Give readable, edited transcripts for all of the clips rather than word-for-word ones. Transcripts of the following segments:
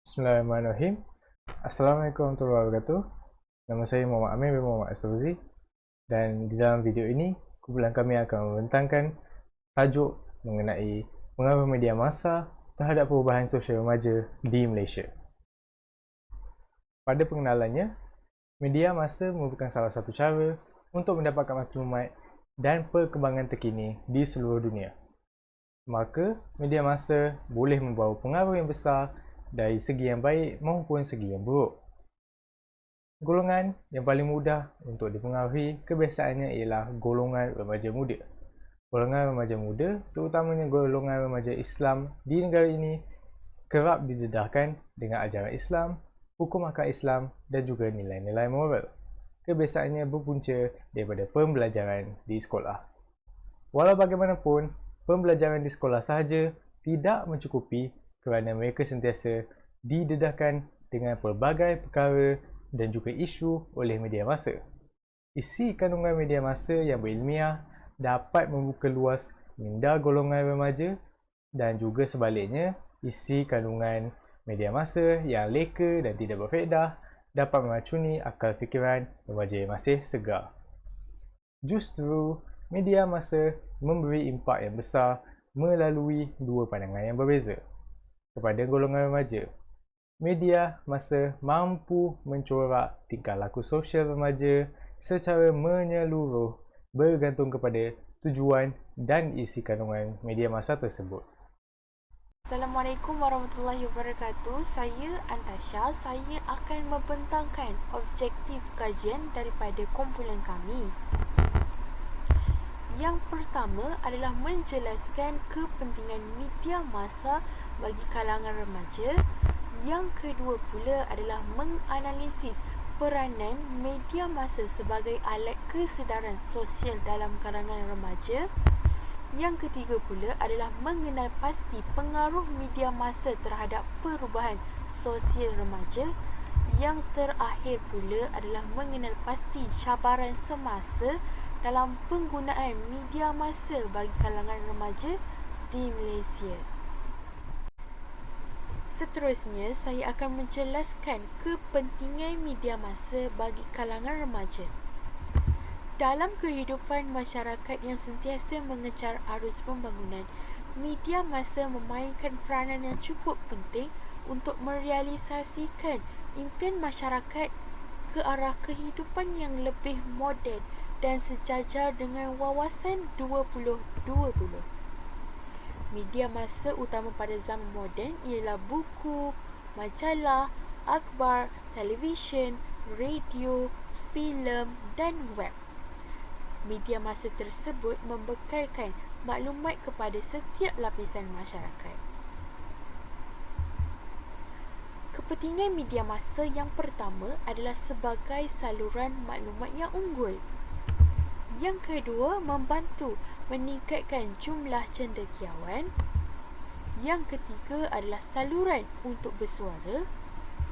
Bismillahirrahmanirrahim. Assalamualaikum warahmatullahi wabarakatuh. Nama saya Muhammad Amir bin Muhammad Astaghfizi, dan di dalam video ini kumpulan kami akan membentangkan tajuk mengenai pengaruh media massa terhadap perubahan sosial remaja di Malaysia. Pada pengenalannya, media massa merupakan salah satu cara untuk mendapatkan maklumat dan perkembangan terkini di seluruh dunia. Maka, media massa boleh membawa pengaruh yang besar dari segi yang baik maupun segi yang buruk. Golongan yang paling mudah untuk dipengaruhi kebiasaannya ialah golongan remaja muda. Golongan remaja muda, terutamanya golongan remaja Islam di negara ini, kerap didedahkan dengan ajaran Islam, hukum akal Islam dan juga nilai-nilai moral. Kebiasaannya berpunca daripada pembelajaran di sekolah. Walau bagaimanapun, pembelajaran di sekolah sahaja tidak mencukupi kerana mereka sentiasa didedahkan dengan pelbagai perkara dan juga isu oleh media massa. Isi kandungan media massa yang berilmiah dapat membuka luas minda golongan remaja, dan juga sebaliknya, isi kandungan media massa yang leka dan tidak berfaedah dapat meracuni akal fikiran remaja yang masih segar. Justru, media massa memberi impak yang besar melalui dua pandangan yang berbeza. Kepada golongan remaja, media massa mampu mencorak tingkah laku sosial remaja secara menyeluruh bergantung kepada tujuan dan isi kandungan media massa tersebut. Assalamualaikum warahmatullahi wabarakatuh. Saya Antasha. Saya akan membentangkan objektif kajian daripada kumpulan kami. Yang pertama adalah menjelaskan kepentingan media massa bagi kalangan remaja. Yang kedua pula adalah menganalisis peranan media massa sebagai alat kesedaran sosial dalam kalangan remaja. Yang ketiga pula adalah mengenal pasti pengaruh media massa terhadap perubahan sosial remaja. Yang terakhir pula adalah mengenal pasti cabaran semasa dalam penggunaan media massa bagi kalangan remaja di Malaysia. Seterusnya, saya akan menjelaskan kepentingan media massa bagi kalangan remaja. Dalam kehidupan masyarakat yang sentiasa mengejar arus pembangunan, media massa memainkan peranan yang cukup penting untuk merealisasikan impian masyarakat ke arah kehidupan yang lebih moden dan sejajar dengan wawasan 2020. Media massa utama pada zaman moden ialah buku, majalah, akhbar, televisyen, radio, filem dan web. Media massa tersebut membekalkan maklumat kepada setiap lapisan masyarakat. Kepentingan media massa yang pertama adalah sebagai saluran maklumat yang unggul. Yang kedua, membantu meningkatkan jumlah cendekiawan. Yang ketiga adalah saluran untuk bersuara.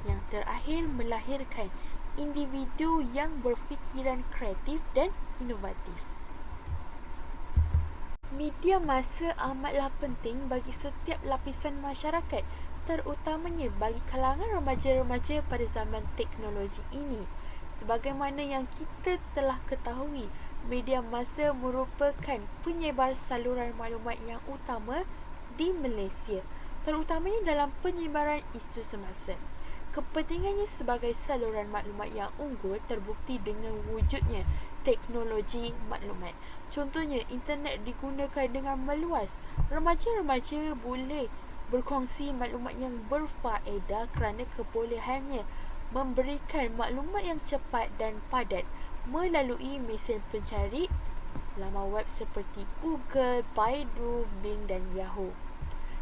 Yang terakhir, melahirkan individu yang berfikiran kreatif dan inovatif. Media massa amatlah penting bagi setiap lapisan masyarakat, terutamanya bagi kalangan remaja-remaja pada zaman teknologi ini. Sebagaimana yang kita telah ketahui, media massa merupakan penyebar saluran maklumat yang utama di Malaysia, terutamanya dalam penyebaran isu semasa. Kepentingannya sebagai saluran maklumat yang unggul terbukti dengan wujudnya teknologi maklumat. Contohnya, internet digunakan dengan meluas. Remaja-remaja boleh berkongsi maklumat yang berfaedah kerana kebolehannya memberikan maklumat yang cepat dan padat melalui mesin pencari, laman web seperti Google, Baidu, Bing dan Yahoo.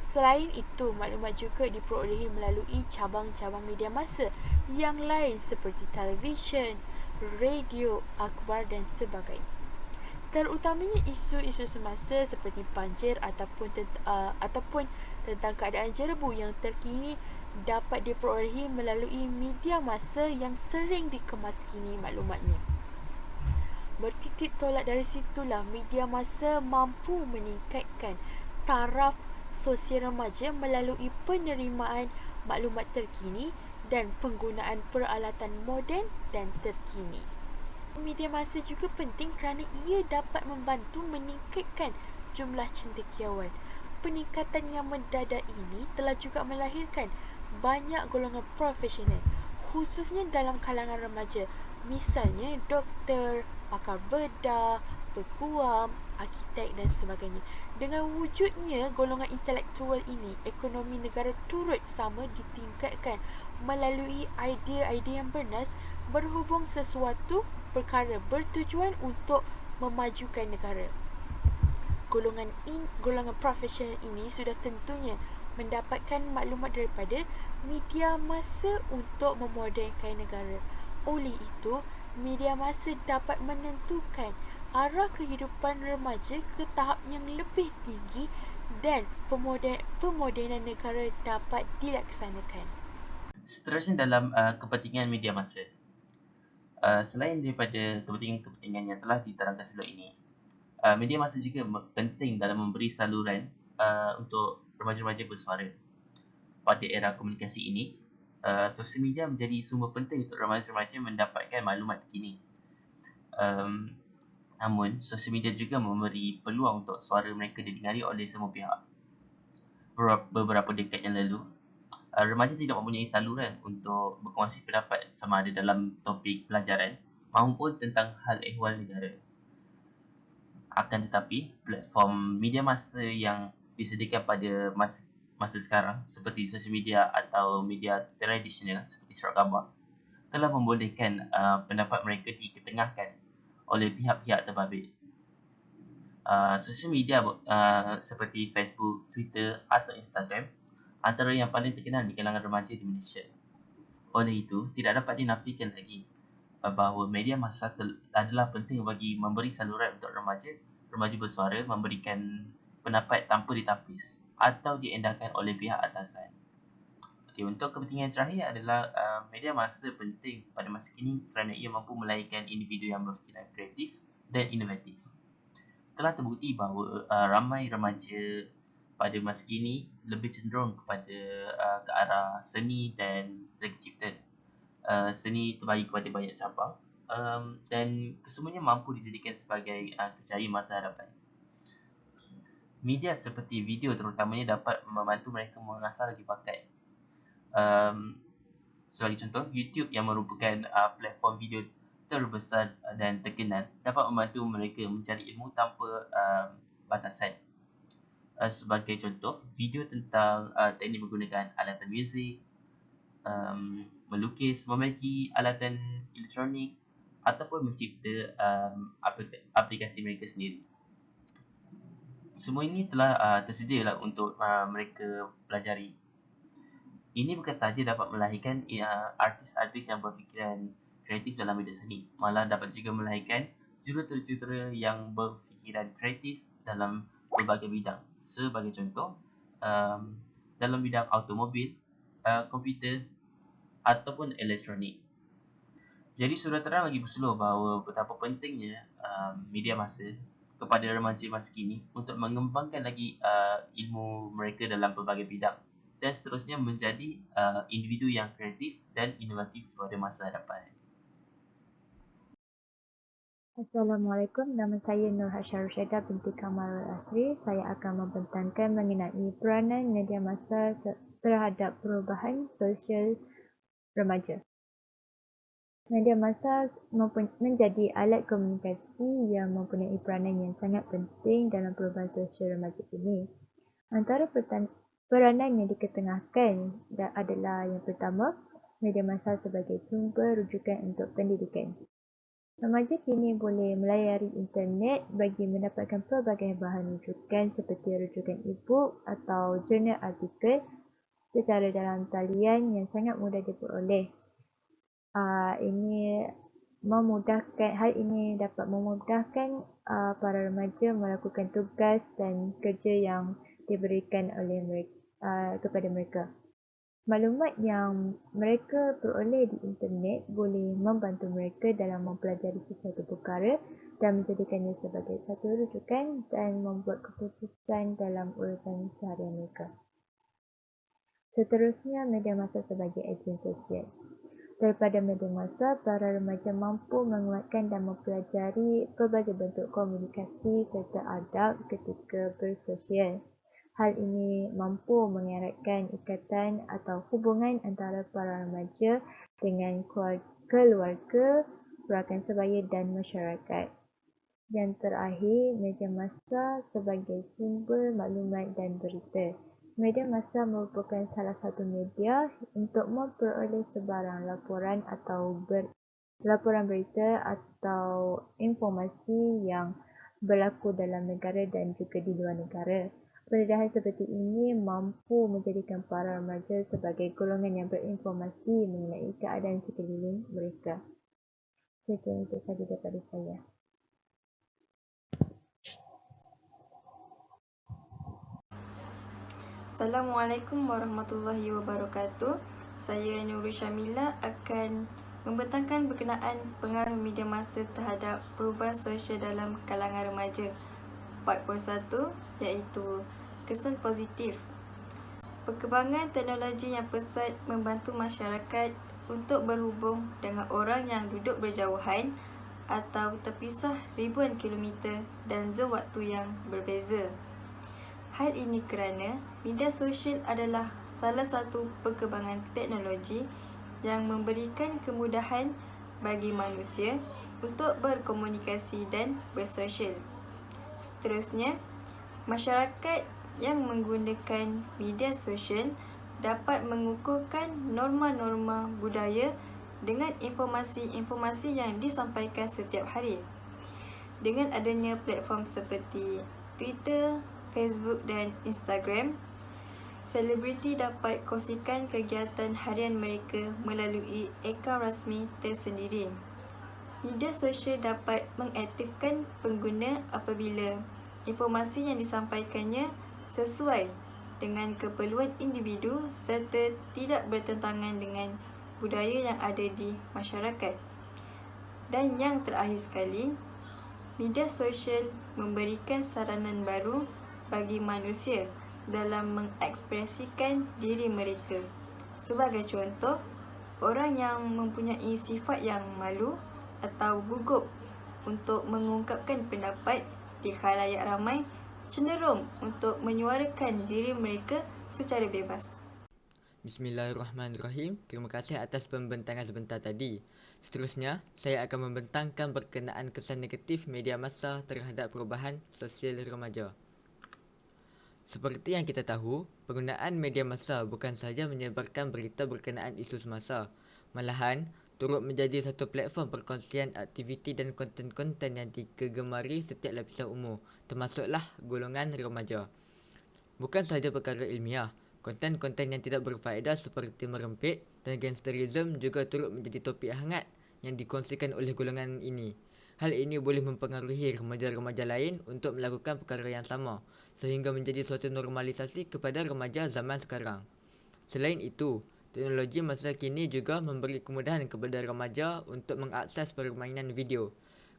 Selain itu, maklumat juga diperolehi melalui cabang-cabang media massa yang lain seperti televisyen, radio, akhbar dan sebagainya. Terutamanya isu-isu semasa seperti banjir ataupun tentang keadaan jerebu yang terkini dapat diperolehi melalui media massa yang sering dikemas kini maklumatnya. Bertitik tolak dari situlah media massa mampu meningkatkan taraf sosial remaja melalui penerimaan maklumat terkini dan penggunaan peralatan moden dan terkini. Media massa juga penting kerana ia dapat membantu meningkatkan jumlah cendekiawan. Peningkatan yang mendadak ini telah juga melahirkan banyak golongan profesional, khususnya dalam kalangan remaja. Misalnya doktor, pakar bedah, peguam, arkitek dan sebagainya. Dengan wujudnya golongan intelektual ini, ekonomi negara turut sama ditingkatkan melalui idea-idea yang bernas berhubung sesuatu perkara bertujuan untuk memajukan negara. Golongan profesional ini sudah tentunya mendapatkan maklumat daripada media massa untuk memodernkan negara. Oleh itu, media massa dapat menentukan arah kehidupan remaja ke tahap yang lebih tinggi dan pemodenan negara dapat dilaksanakan. Seterusnya dalam kepentingan media massa. Selain daripada kepentingan-kepentingan yang telah diterangkan sebelum ini, media massa juga penting dalam memberi saluran untuk remaja-remaja bersuara. Pada era komunikasi ini, sosial media menjadi sumber penting untuk remaja-remaja mendapatkan maklumat terkini. Namun, sosial media juga memberi peluang untuk suara mereka didengari oleh semua pihak. Beberapa dekad yang lalu, remaja tidak mempunyai saluran untuk berkongsi pendapat sama ada dalam topik pelajaran maupun tentang hal ehwal negara. Akan tetapi, platform media massa yang disediakan pada masa sekarang seperti sosial media atau media tradisional seperti surat khabar telah membolehkan pendapat mereka diketengahkan oleh pihak-pihak terbabit. Sosial media seperti Facebook, Twitter atau Instagram antara yang paling terkenal di kalangan remaja di Malaysia. Oleh itu, tidak dapat dinafikan lagi bahawa media massa adalah penting bagi memberi saluran untuk remaja bersuara memberikan pendapat tanpa ditapis atau diendahkan oleh pihak atasan. Okay, untuk kepentingan terakhir adalah media massa penting pada masa kini kerana ia mampu melahirkan individu yang berfikiran kreatif dan inovatif. Telah terbukti bahawa ramai remaja pada masa kini lebih cenderung kepada ke arah seni dan regi cipta. Seni terbagi kepada banyak cabang dan kesemuanya mampu dijadikan sebagai kerjaya masa hadapan. Media seperti video terutamanya dapat membantu mereka mengasah lagi bakat. Sebagai contoh, YouTube yang merupakan platform video terbesar dan terkenal dapat membantu mereka mencari ilmu tanpa batasan. Sebagai contoh, video tentang teknik menggunakan alatan muzik, melukis, memiliki alatan elektronik ataupun mencipta aplikasi mereka sendiri. Semua ini telah tersedia untuk mereka pelajari. Ini bukan sahaja dapat melahirkan artis-artis yang berfikiran kreatif dalam bidang seni, malah dapat juga melahirkan jurutera-jurutera yang berfikiran kreatif dalam berbagai bidang. Sebagai contoh, dalam bidang automobil, komputer ataupun elektronik. Jadi sudah terang lagi berseluruh bahawa betapa pentingnya media massa kepada remaja masa kini untuk mengembangkan lagi ilmu mereka dalam pelbagai bidang dan seterusnya menjadi individu yang kreatif dan inovatif pada masa hadapan. Assalamualaikum, nama saya Nur Hasha Rusyadah binti Kamarul Asri. Saya akan membentangkan mengenai peranan media massa terhadap perubahan sosial remaja. Media massa menjadi alat komunikasi yang mempunyai peranan yang sangat penting dalam perubahan sosial remaja ini. Antara peranan yang diketengahkan adalah yang pertama, media massa sebagai sumber rujukan untuk pendidikan. Remaja kini boleh melayari internet bagi mendapatkan pelbagai bahan rujukan seperti rujukan e-book atau jurnal artikel secara dalam talian yang sangat mudah diperoleh. Hal ini dapat memudahkan para remaja melakukan tugas dan kerja yang diberikan oleh kepada mereka. Maklumat yang mereka peroleh di internet boleh membantu mereka dalam mempelajari sesuatu perkara dan menjadikannya sebagai satu rujukan dan membuat keputusan dalam urusan seharian mereka. Seterusnya, media massa sebagai ejen sosial. Daripada media massa, para remaja mampu menguatkan dan mempelajari pelbagai bentuk komunikasi serta adab ketika bersosial. Hal ini mampu mengeratkan ikatan atau hubungan antara para remaja dengan keluarga, rakan sebaya dan masyarakat. Yang terakhir, media massa sebagai sumber maklumat dan berita. Media massa merupakan salah satu media untuk memperoleh sebarang laporan berita atau informasi yang berlaku dalam negara dan juga di luar negara. Pendedahan seperti ini mampu menjadikan para remaja sebagai golongan yang berinformasi mengenai keadaan sekeliling mereka. Sekian itu sahaja daripada saya. Assalamualaikum warahmatullahi wabarakatuh. Saya Nurul Syamila akan membentangkan berkenaan pengaruh media massa terhadap perubahan sosial dalam kalangan remaja. Part 1 iaitu kesan positif. Perkembangan teknologi yang pesat membantu masyarakat untuk berhubung dengan orang yang duduk berjauhan atau terpisah ribuan kilometer dan zon waktu yang berbeza. Hal ini kerana media sosial adalah salah satu perkembangan teknologi yang memberikan kemudahan bagi manusia untuk berkomunikasi dan bersosial. Seterusnya, masyarakat yang menggunakan media sosial dapat mengukuhkan norma-norma budaya dengan informasi-informasi yang disampaikan setiap hari. Dengan adanya platform seperti Twitter, Facebook dan Instagram, selebriti dapat kongsikan kegiatan harian mereka melalui akaun rasmi tersendiri. Media sosial dapat mengaktifkan pengguna apabila informasi yang disampaikannya sesuai dengan keperluan individu serta tidak bertentangan dengan budaya yang ada di masyarakat. Dan yang terakhir sekali, media sosial memberikan saranan baru bagi manusia dalam mengekspresikan diri mereka. Sebagai contoh, orang yang mempunyai sifat yang malu atau gugup untuk mengungkapkan pendapat di khalayak ramai cenderung untuk menyuarakan diri mereka secara bebas. Bismillahirrahmanirrahim. Terima kasih atas pembentangan sebentar tadi. Seterusnya, saya akan membentangkan berkenaan kesan negatif media massa terhadap perubahan sosial remaja. Seperti yang kita tahu, penggunaan media massa bukan sahaja menyebarkan berita berkenaan isu semasa, malahan turut menjadi satu platform perkongsian aktiviti dan konten-konten yang digegemari setiap lapisan umur, termasuklah golongan remaja. Bukan sahaja perkara ilmiah, konten-konten yang tidak berfaedah seperti merempit dan gangsterism juga turut menjadi topik hangat yang dikongsikan oleh golongan ini. Hal ini boleh mempengaruhi remaja-remaja lain untuk melakukan perkara yang sama, sehingga menjadi suatu normalisasi kepada remaja zaman sekarang. Selain itu, teknologi masa kini juga memberi kemudahan kepada remaja untuk mengakses permainan video.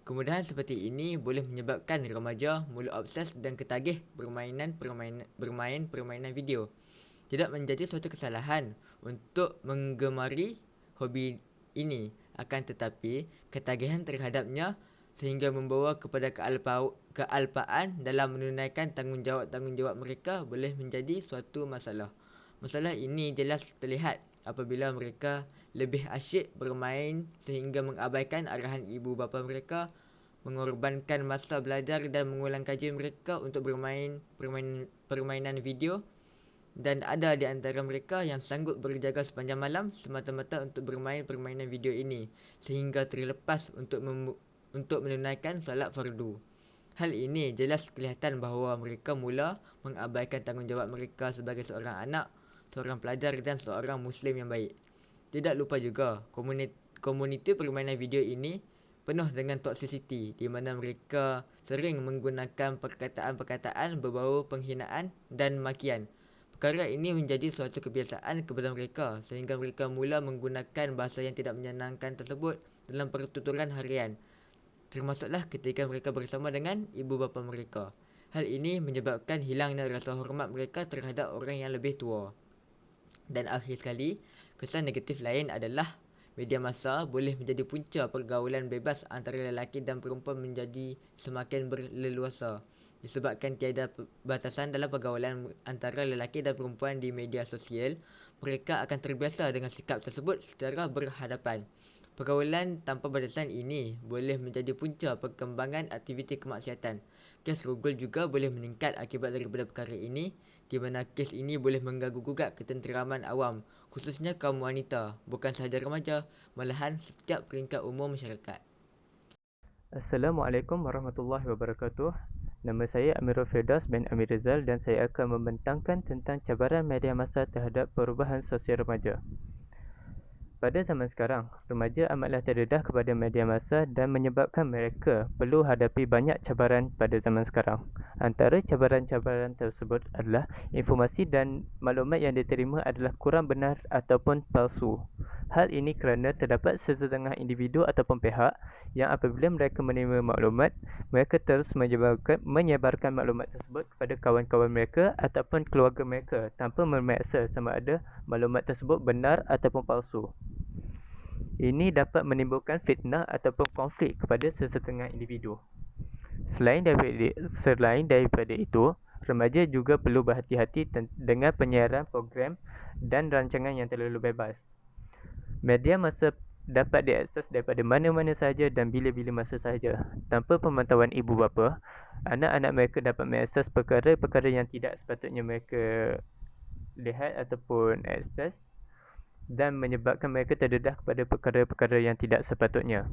Kemudahan seperti ini boleh menyebabkan remaja mula obses dan ketagih bermain permainan video. Tidak menjadi suatu kesalahan untuk menggemari hobi ini, akan tetapi ketagihan terhadapnya sehingga membawa kepada kealpaan dalam menunaikan tanggungjawab mereka boleh menjadi suatu masalah. Masalah ini jelas terlihat apabila mereka lebih asyik bermain sehingga mengabaikan arahan ibu bapa mereka, mengorbankan masa belajar dan mengulang kaji mereka untuk bermain permainan video, dan ada di antara mereka yang sanggup berjaga sepanjang malam semata-mata untuk bermain permainan video ini sehingga terlepas untuk menunaikan solat fardu. Hal ini jelas kelihatan bahawa mereka mula mengabaikan tanggungjawab mereka sebagai seorang anak, seorang pelajar dan seorang Muslim yang baik. Tidak lupa juga, komuniti permainan video ini penuh dengan toxicity di mana mereka sering menggunakan perkataan-perkataan berbau penghinaan dan makian. Perkara ini menjadi suatu kebiasaan kepada mereka sehingga mereka mula menggunakan bahasa yang tidak menyenangkan tersebut dalam pertuturan harian, termasuklah ketika mereka bersama dengan ibu bapa mereka. Hal ini menyebabkan hilangnya rasa hormat mereka terhadap orang yang lebih tua. Dan akhir sekali, kesan negatif lain adalah media massa boleh menjadi punca pergaulan bebas antara lelaki dan perempuan menjadi semakin berleluasa. Disebabkan tiada batasan dalam pergaulan antara lelaki dan perempuan di media sosial, mereka akan terbiasa dengan sikap tersebut secara berhadapan. Pergaulan tanpa batasan ini boleh menjadi punca perkembangan aktiviti kemaksiatan. Kes rogol juga boleh meningkat akibat daripada perkara ini, di mana kes ini boleh mengganggu-gugat ketenteraman awam, khususnya kaum wanita, bukan sahaja remaja, malahan setiap peringkat umur masyarakat. Assalamualaikum warahmatullahi wabarakatuh. Nama saya Amirul Firdaus bin Amir Rizal dan saya akan membentangkan tentang cabaran media massa terhadap perubahan sosial remaja. Pada zaman sekarang, remaja amatlah terdedah kepada media massa dan menyebabkan mereka perlu hadapi banyak cabaran pada zaman sekarang. Antara cabaran-cabaran tersebut adalah informasi dan maklumat yang diterima adalah kurang benar ataupun palsu. Hal ini kerana terdapat sesetengah individu ataupun pihak yang apabila mereka menerima maklumat, mereka terus menyebarkan maklumat tersebut kepada kawan-kawan mereka ataupun keluarga mereka tanpa memeriksa sama ada maklumat tersebut benar ataupun palsu. Ini dapat menimbulkan fitnah ataupun konflik kepada sesetengah individu. Selain daripada itu, remaja juga perlu berhati-hati dengan penyiaran program dan rancangan yang terlalu bebas. Media massa dapat diakses daripada mana-mana sahaja dan bila-bila masa sahaja. Tanpa pemantauan ibu bapa, anak-anak mereka dapat mengakses perkara-perkara yang tidak sepatutnya mereka lihat ataupun akses dan menyebabkan mereka terdedah kepada perkara-perkara yang tidak sepatutnya.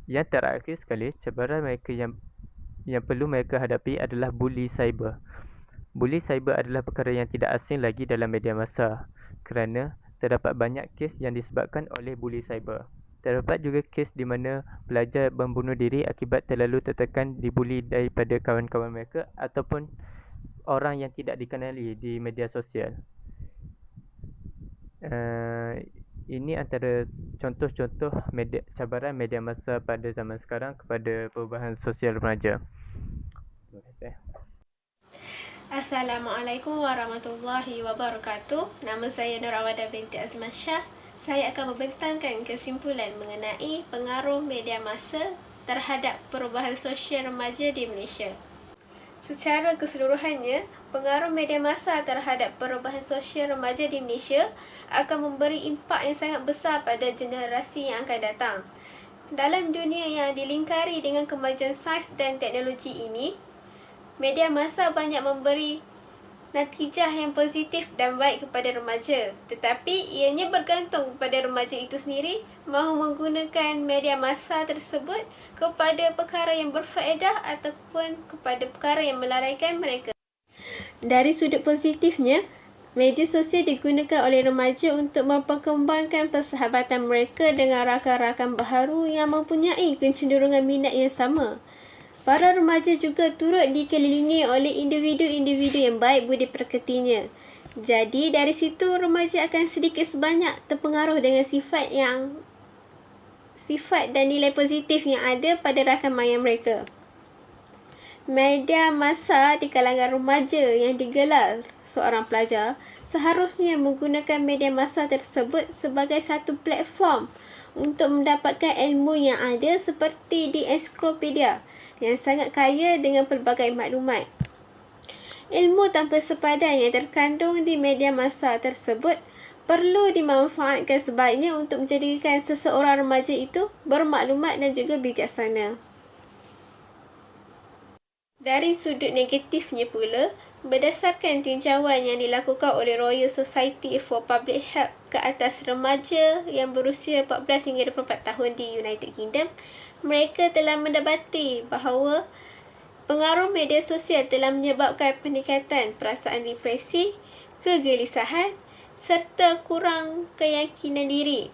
Yang terakhir sekali, cabaran mereka yang perlu mereka hadapi adalah bully cyber. Bully cyber adalah perkara yang tidak asing lagi dalam media massa kerana terdapat banyak kes yang disebabkan oleh bully cyber. Terdapat juga kes di mana pelajar membunuh diri akibat terlalu tertekan dibuli daripada kawan-kawan mereka ataupun orang yang tidak dikenali di media sosial. Ini antara contoh-contoh cabaran media massa pada zaman sekarang kepada perubahan sosial remaja. Terima kasih. Assalamualaikum warahmatullahi wabarakatuh. Nama saya Nur Awada binti Azman Shah. Saya akan membentangkan kesimpulan mengenai pengaruh media massa terhadap perubahan sosial remaja di Malaysia. Secara keseluruhannya, pengaruh media massa terhadap perubahan sosial remaja di Malaysia akan memberi impak yang sangat besar pada generasi yang akan datang. Dalam dunia yang dilingkari dengan kemajuan sains dan teknologi ini, media massa banyak memberi natijah yang positif dan baik kepada remaja. Tetapi ianya bergantung kepada remaja itu sendiri mahu menggunakan media massa tersebut kepada perkara yang berfaedah ataupun kepada perkara yang melalaikan mereka. Dari sudut positifnya, media sosial digunakan oleh remaja untuk memperkembangkan persahabatan mereka dengan rakan-rakan baharu yang mempunyai kecenderungan minat yang sama. Para remaja juga turut dikelilingi oleh individu-individu yang baik budi pekertinya. Jadi dari situ remaja akan sedikit sebanyak terpengaruh dengan sifat dan nilai positif yang ada pada rakan maya mereka. Media massa di kalangan remaja yang digelar seorang pelajar seharusnya menggunakan media massa tersebut sebagai satu platform untuk mendapatkan ilmu yang ada seperti di ensiklopedia yang sangat kaya dengan pelbagai maklumat. Ilmu tanpa sepadan yang terkandung di media massa tersebut perlu dimanfaatkan sebaiknya untuk menjadikan seseorang remaja itu bermaklumat dan juga bijaksana. Dari sudut negatifnya pula, berdasarkan tinjauan yang dilakukan oleh Royal Society for Public Health ke atas remaja yang berusia 14 hingga 24 tahun di United Kingdom, mereka telah mendapati bahawa pengaruh media sosial telah menyebabkan peningkatan perasaan depresi, kegelisahan serta kurang keyakinan diri.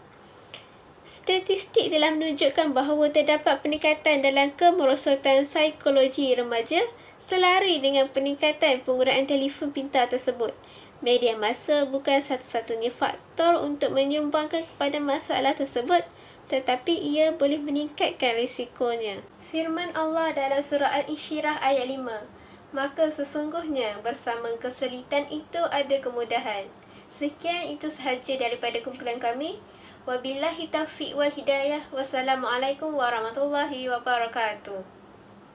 Statistik telah menunjukkan bahawa terdapat peningkatan dalam kemerosotan psikologi remaja selari dengan peningkatan penggunaan telefon pintar tersebut. Media massa bukan satu-satunya faktor untuk menyumbangkan kepada masalah tersebut, tetapi ia boleh meningkatkan risikonya. Firman Allah dalam surah Al-Insyirah ayat 5, maka sesungguhnya bersama kesulitan itu ada kemudahan. Sekian itu sahaja daripada kumpulan kami. Wabillahi taufiq wal hidayah. Wassalamualaikum warahmatullahi wabarakatuh.